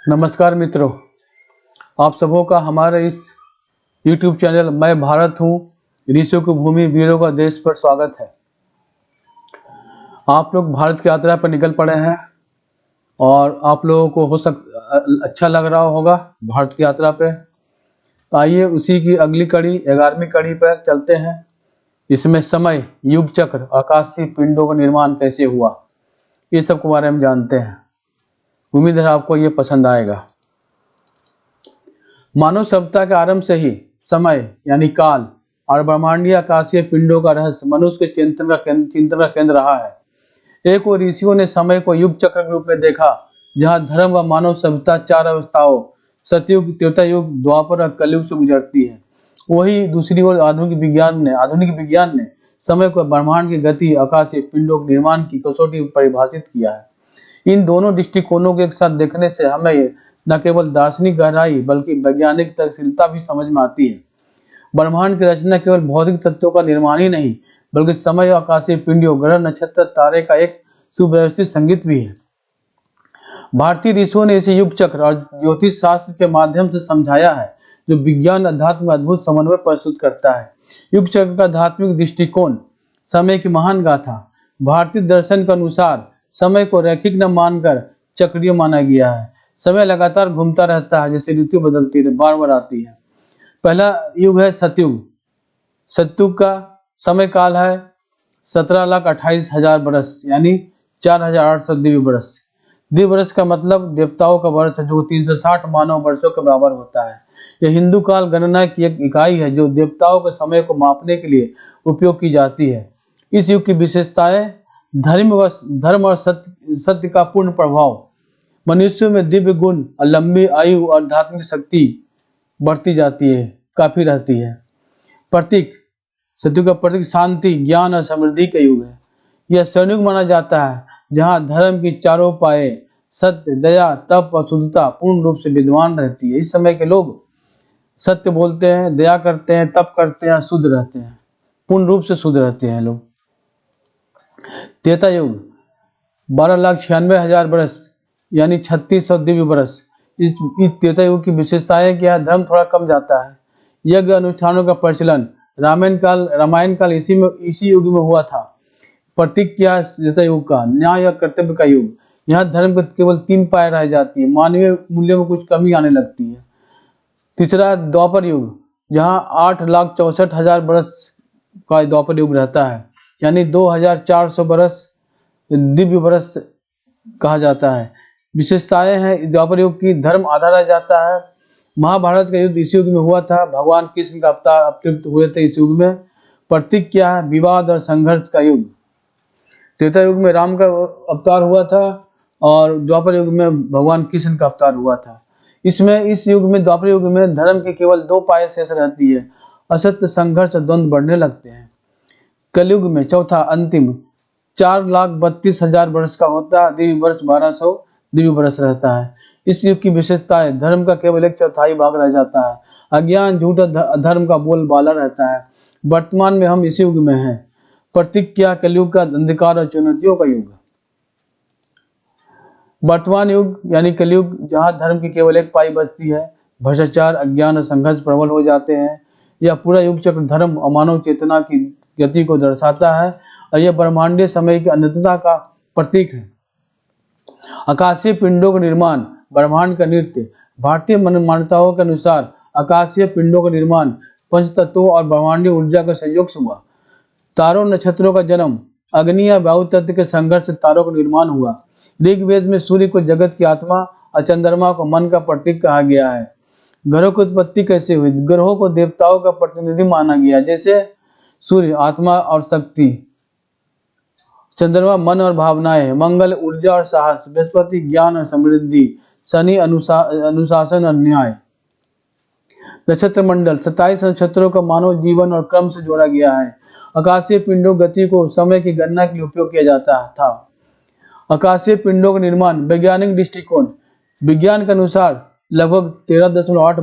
नमस्कार मित्रों, आप सबों का हमारे इस YouTube चैनल मैं भारत हूँ ऋषियों की भूमि वीरों का देश पर स्वागत है। आप लोग भारत की यात्रा पर निकल पड़े हैं और आप लोगों को अच्छा लग रहा होगा भारत की यात्रा पे। तो आइए उसी की अगली कड़ी 11वीं कड़ी पर चलते हैं। इसमें समय, युग चक्र, आकाशीय पिंडों का निर्माण कैसे हुआ, ये सब के बारे में जानते हैं। उम्मीद है आपको ये पसंद आएगा। मानव सभ्यता के आरंभ से ही समय यानी काल और ब्रह्मांडीय आकाशीय पिंडों का रहस्य मनुष्य के चिंतन का केंद्र रहा है। एक और ऋषियों ने समय को युग चक्र के रूप में देखा, जहां धर्म व मानव सभ्यता 4 अवस्थाओं सतयुग, त्रेता युग, द्वापर और कलयुग से गुजरती है। वही दूसरी ओर आधुनिक विज्ञान ने समय को ब्रह्मांड की गति, आकाशीय पिंडों के निर्माण की कसौटी परिभाषित किया है। इन दोनों दृष्टिकोणों के एक साथ देखने से हमें न केवल दार्शनिक गहराई बल्कि वैज्ञानिक तर्कशीलता भी समझ में आती है। ब्रह्मांड की रचना केवल भौतिक तत्वों का निर्माण ही नहीं, बल्कि समय, आकाशीय पिंडों, ग्रह, नक्षत्र, तारे का एक सुव्यवस्थित संगीत भी है। भारतीय ऋषियों ने इसे युग चक्र और ज्योतिष शास्त्र के माध्यम से समझाया है, जो विज्ञान अध्यात्म में अद्भुत समन्वय प्रस्तुत करता है। युग चक्र का आध्यात्मिक दृष्टिकोण, समय की महान गाथा। भारतीय दर्शन के अनुसार समय को रैखिक न मानकर चक्रीय माना गया है। समय लगातार घूमता रहता है, जैसे ऋतु बदलती है, बार बार आती है। पहला युग है सतयुग। सतयुग का समय काल है 17,28,000 वर्ष यानी 4,800 दिव्य वर्ष। दिव्य वर्ष का मतलब देवताओं का वर्ष है, जो 360 मानव वर्षों के बराबर होता है। यह हिंदू काल गणना की एक इकाई है, जो देवताओं के समय को मापने के लिए उपयोग की जाती है। इस युग की विशेषताएं धर्म और सत्य का पूर्ण प्रभाव, मनुष्यों में दिव्य गुण और लंबी आयु और आध्यात्मिक शक्ति बढ़ती जाती है, काफी रहती है। प्रतीक, सत्य का प्रतीक शांति, ज्ञान और समृद्धि का युग है। यह संयुग माना जाता है, जहाँ धर्म की चारों पाए सत्य, दया, तप और शुद्धता पूर्ण रूप से विद्यमान रहती है। इस समय के लोग सत्य बोलते हैं, दया करते हैं, तप करते हैं, शुद्ध रहते हैं, पूर्ण रूप से शुद्ध रहते हैं लोग। त्रेता युग 12,96,000 वर्ष यानी 3600 दिव्य वर्ष। इस त्रेता युग की विशेषताएं क्या है? धर्म थोड़ा कम जाता है। यज्ञ अनुष्ठानों का प्रचलन, रामायण काल इसी युग में हुआ था। प्रतीक क्या है त्रेता युग का? न्याय या कर्तव्य का युग। यहाँ धर्म के केवल 3 पाए रह जाती है, मानवीय मूल्यों में कुछ कमी आने लगती है। तीसरा द्वापर युग, जहाँ 8,64,000 वर्ष का द्वापर युग रहता है, यानी 2,400 वर्ष दिव्य वर्ष कहा जाता है। विशेषताएं हैं द्वापर युग की। धर्म आधा रह जाता है। महाभारत का युद्ध इस युग में हुआ था। भगवान कृष्ण का अवतरित हुए थे इस युग में। प्रतीक क्या है? विवाद और संघर्ष का युग। त्रेता युग में राम का अवतार हुआ था और द्वापर युग में भगवान कृष्ण का अवतार हुआ था। इस युग में, द्वापर युग में, धर्म की केवल 2 पाए शेष रहती है। असत्य, संघर्ष और द्वंद्व बढ़ने लगते हैं। कलयुग में चौथा अंतिम 4,32,000 वर्ष का होता है। दिव्य वर्ष 1200 दिव्य वर्ष रहता है। इस युग की विशेषता है, धर्म का केवल 1/4 भाग रह जाता है। अज्ञान, झूठ, अधर्म का बोलबाला रहता है। वर्तमान में हम इसी युग में हैं। प्रतीक क्या? कलयुग का अंधकार और चुनौतियों का युग। वर्तमान युग यानी कलयुग, जहाँ धर्म की केवल 1 पाई बचती है। भ्रष्टाचार, अज्ञान और संघर्ष प्रबल हो जाते हैं। यह पूरा युग चक्र धर्म और मानव चेतना की गति को दर्शाता है और यह ब्रह्मांडीय समय की अनंतता का प्रतीक है। आकाशीय पिंडों का निर्माण, ब्रह्मांड का नृत्य। भारतीय मान्यताओं के अनुसार आकाशीय पिंडों का निर्माण पंच तत्वों और ब्रह्मांडीय ऊर्जा के संयोग से हुआ। तारों, नक्षत्रों का जन्म, अग्नि या वायु तत्व के संघर्ष से तारों का निर्माण हुआ। ऋग्वेद में सूर्य को जगत की आत्मा और चंद्रमा को मन का प्रतीक कहा गया है। ग्रहों की उत्पत्ति कैसे हुई? ग्रहों को देवताओं का प्रतिनिधि माना गया, जैसे सूर्य आत्मा और शक्ति, चंद्रमा मन और भावनाएं, मंगल ऊर्जा और साहस, बृहस्पति ज्ञान और समृद्धि, शनि अनुशासन और न्याय। नक्षत्र मंडल 27 नक्षत्रों का मानव जीवन और क्रम से जोड़ा गया है। आकाशीय पिंडों गति को समय की गणना के लिए उपयोग किया जाता था। आकाशीय पिंडों का निर्माण, वैज्ञानिक दृष्टिकोण। विज्ञान के अनुसार लगभग 13.8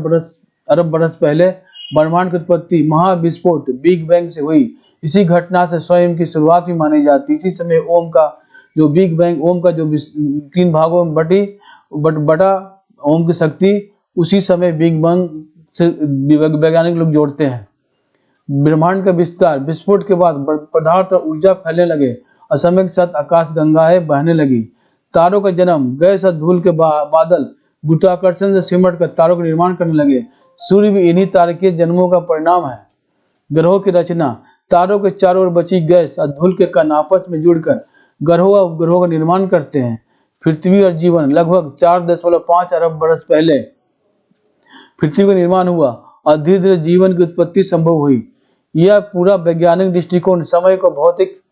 अरब वर्ष पहले ब्रह्मांड की उत्पत्ति महाविस्फोट बिग बैंग से हुई। इसी घटना से स्वयं की शुरुआत भी मानी जाती। इसी समय ओम का जो 3 भागों में बटा ओम की शक्ति उसी समय बिग बैंग से वैज्ञानिक लोग जोड़ते हैं। ब्रह्मांड का विस्तार, विस्फोट के बाद पदार्थ और ऊर्जा फैलने लगे और समय के साथ आकाश गंगाएं बहने लगी। तारों का जन्म, गैस और धूल के बादल गुरुत्वाकर्षण से सिमट कर तारों का निर्माण करने लगे। सूर्य भी इन्हीं तारकीय जन्मों का परिणाम है। ग्रहों की रचना, तारों के चारों ओर बची गैस और धूल के कण आपस में जुड़कर ग्रहों और उपग्रहों का निर्माण करते हैं। पृथ्वी और जीवन, लगभग 4.5 अरब वर्ष पहले पृथ्वी का निर्माण हुआ और धीरे धीरे जीवन की उत्पत्ति संभव हुई। यह पूरा वैज्ञानिक दृष्टिकोण समय को भौतिक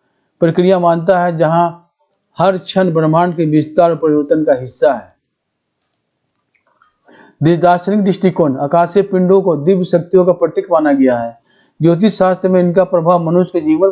प्रक्रिया मानता है, जहां हर क्षण ब्रह्मांड के विस्तार और परिवर्तन का हिस्सा है। दार्शनिक दृष्टिकोण, आकाशीय पिंडों को दिव्य शक्तियों का प्रतीक माना गया है। ज्योतिष शास्त्र में इनका प्रभाव मनुष्य के जीवन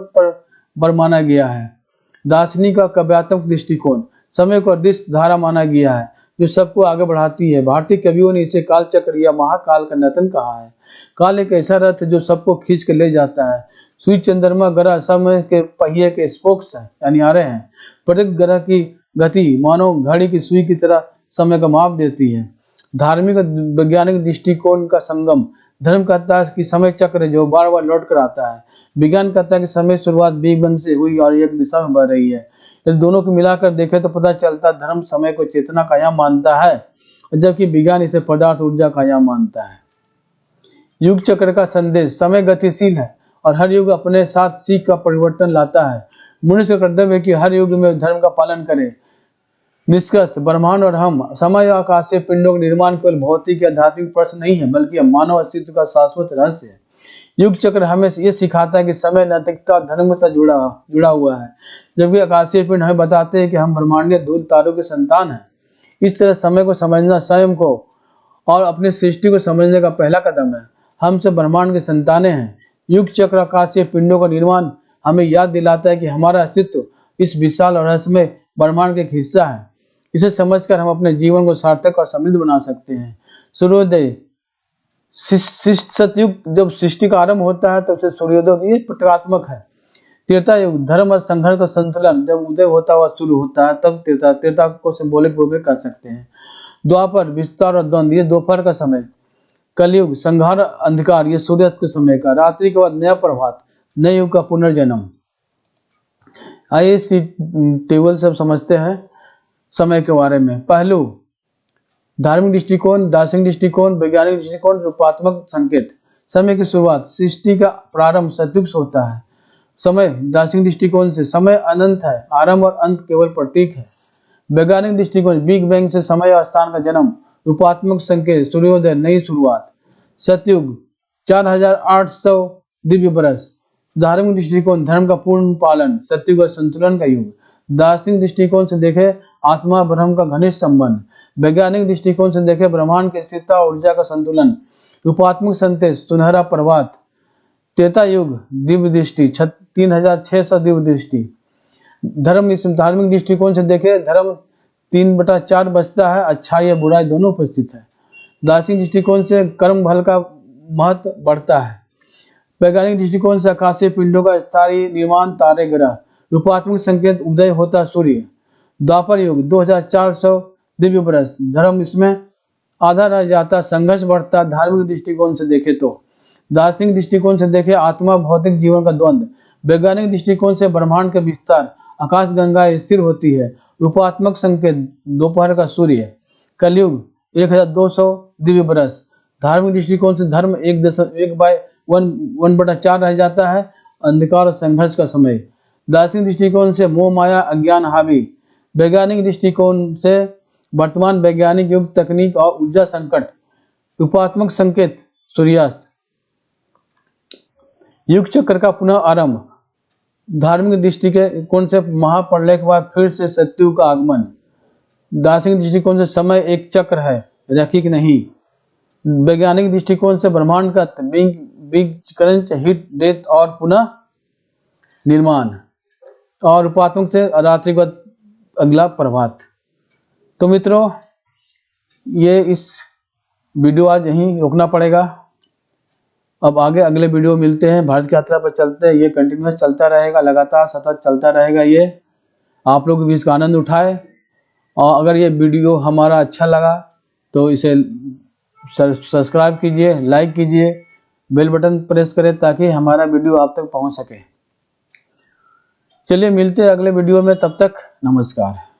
पर माना गया है। दार्शनिक का काव्यात्मक दृष्टिकोण, समय को अदृश्य धारा माना गया है जो सबको आगे बढ़ाती है। भारतीय कवियों ने इसे काल चक्र या महाकाल का नर्तन कहा है। काल एक ऐसा रथ है जो सबको खींच कर ले जाता है। सूर्य, चंद्रमा, ग्रह समय के पहिए के स्पोक्स हैं, यानी आरे हैं। प्रत्येक ग्रह की गति मानो घड़ी की सुई की तरह समय का माप देती है। धार्मिक और वैज्ञानिक दृष्टिकोण का संगम, धर्म कहता है कि समय चक्र है जो बार बार लौट कर आता है। विज्ञान कहता है कि समय शुरुआत बिग बैंग से हुई और एक दिशा में बढ़ रही है। यदि दोनों को मिलाकर देखें तो पता चलता है धर्म समय को चेतना का आयाम मानता है, जबकि विज्ञान इसे पदार्थ ऊर्जा का आयाम मानता है। युग चक्र का संदेश, समय गतिशील है और हर युग अपने साथ सीख का परिवर्तन लाता है। मनुष्य का कर्तव्य है कि हर युग में धर्म का पालन करे। निष्कर्ष, ब्रह्मांड और हम, समय और आकाशीय पिंडों का निर्माण केवल भौतिक या आध्यात्मिक प्रश्न नहीं है, बल्कि मानव अस्तित्व का शाश्वत रहस्य है। युग चक्र हमें ये सिखाता है कि समय नैतिकता और धर्म से जुड़ा हुआ है, जबकि आकाशीय पिंड हमें बताते हैं कि हम ब्रह्मांडीय धूल तारों के संतान हैं। इस तरह समय को समझना स्वयं को और अपनी सृष्टि को समझने का पहला कदम है। हम सब ब्रह्मांड के संतानें हैं। युग चक्र आकाशीय पिंडों का निर्माण हमें याद दिलाता है कि हमारा अस्तित्व इस विशाल और रहस्यमय ब्रह्मांड का एक हिस्सा है। इसे समझकर हम अपने जीवन को सार्थक और समृद्ध बना सकते हैं। सूर्योदय, सतयुग जब सृष्टि का आरंभ होता है तब से सूर्योदय ये प्रतीकात्मक है। त्रेता युग, धर्म और संघर्ष का संतुलन जब उदय होता हुआ शुरू होता है तब त्रेता को सिंबॉलिक रूप में कर सकते हैं। द्वापर, विस्तार और द्वंद्व, ये दोपहर का समय। कलयुग, संहार, अंधकार, ये सूर्यास्त के समय का। रात्रि के बाद नया प्रभात, नए युग का पुनर्जन्म। आइए इस टेबल से समझते हैं समय के बारे में। पहलू, धार्मिक दृष्टिकोण, दार्शनिक दृष्टिकोण, वैज्ञानिक दृष्टिकोण, रूपात्मक संकेत। समय की शुरुआत, सृष्टि का प्रारंभ सतयुग से होता है। समय, दार्शनिक दृष्टिकोण से समय अनंत है, आरंभ और अंत केवल प्रतीक है। वैज्ञानिक दृष्टिकोण, बिग बैंग से समय और स्थान का जन्म। रूपात्मक संकेत, सूर्योदय, नई शुरुआत। सतयुग, 4800 दिव्य बरस। धार्मिक दृष्टिकोण, धर्म का पूर्ण पालन, सतयुग और संतुलन का युग। दार्शनिक दृष्टिकोण से देखें आत्मा ब्रह्म का घनिष्ठ संबंध। वैज्ञानिक दृष्टिकोण से देखें ब्रह्मांड की स्थिरता और ऊर्जा का संतुलन। रूपात्मक संदेश, सुनहरा प्रभात। त्रेता युग, दिव्य दृष्टि, 3600 दिव्य दृष्टि। धार्मिक दृष्टिकोण से देखें धर्म 3/4 बचता है, अच्छाई या बुराई दोनों उपस्थित है। दार्शनिक दृष्टिकोण से कर्म फल का महत्व बढ़ता है। वैज्ञानिक दृष्टिकोण से आकाशीय पिंडों का स्थायी निर्माण, तारे, ग्रह। रूपात्मक संकेत, उदय होता सूर्य। द्वापर युग, 2400 दिव्य बरस। धर्म इसमें आधा रह जाता, संघर्ष बढ़ता। धार्मिक दृष्टिकोण से देखे तो दार्शनिक दृष्टिकोण से देखे आत्मा भौतिक जीवन का द्वंद्व। वैज्ञानिक दृष्टिकोण से ब्रह्मांड का विस्तार, आकाश गंगा स्थिर होती है। रूपात्मक संकेत, दोपहर का सूर्य। कलयुग, 1200 दिव्य बरस। धार्मिक दृष्टिकोण से धर्म 1/4 रह जाता है, अंधकार और संघर्ष का समय। दार्शनिक दृष्टिकोण से मोह माया अज्ञान हावी। वैज्ञानिक दृष्टिकोण से वर्तमान वैज्ञानिक युग, तकनीक और ऊर्जा संकट। रूपात्मक संकेत, सूर्यास्त। युग चक्र का पुनः आरंभ। धार्मिक दृष्टिकोण से महाप्रलय के बाद फिर से सतयुग का आगमन। दार्शनिक दृष्टिकोण से समय एक चक्र है, रैखिक नहीं। वैज्ञानिक दृष्टिकोण से ब्रह्मांड का बिग क्रंच, हिट, डेथ और पुनः निर्माण। और रूपात्मक से रात्रि के बाद अगला प्रभात। तो मित्रों, ये इस वीडियो आज यहीं रोकना पड़ेगा। अब आगे अगले वीडियो मिलते हैं। भारत की यात्रा पर चलते हैं, ये कंटिन्यूस चलता रहेगा, लगातार सतत चलता रहेगा। ये आप लोग भी इसका आनंद उठाए। और अगर ये वीडियो हमारा अच्छा लगा तो इसे सब्सक्राइब कीजिए, लाइक कीजिए, बेल बटन प्रेस करें ताकि हमारा वीडियो आप तक पहुंच सके। चलिए मिलते हैं अगले वीडियो में, तब तक नमस्कार।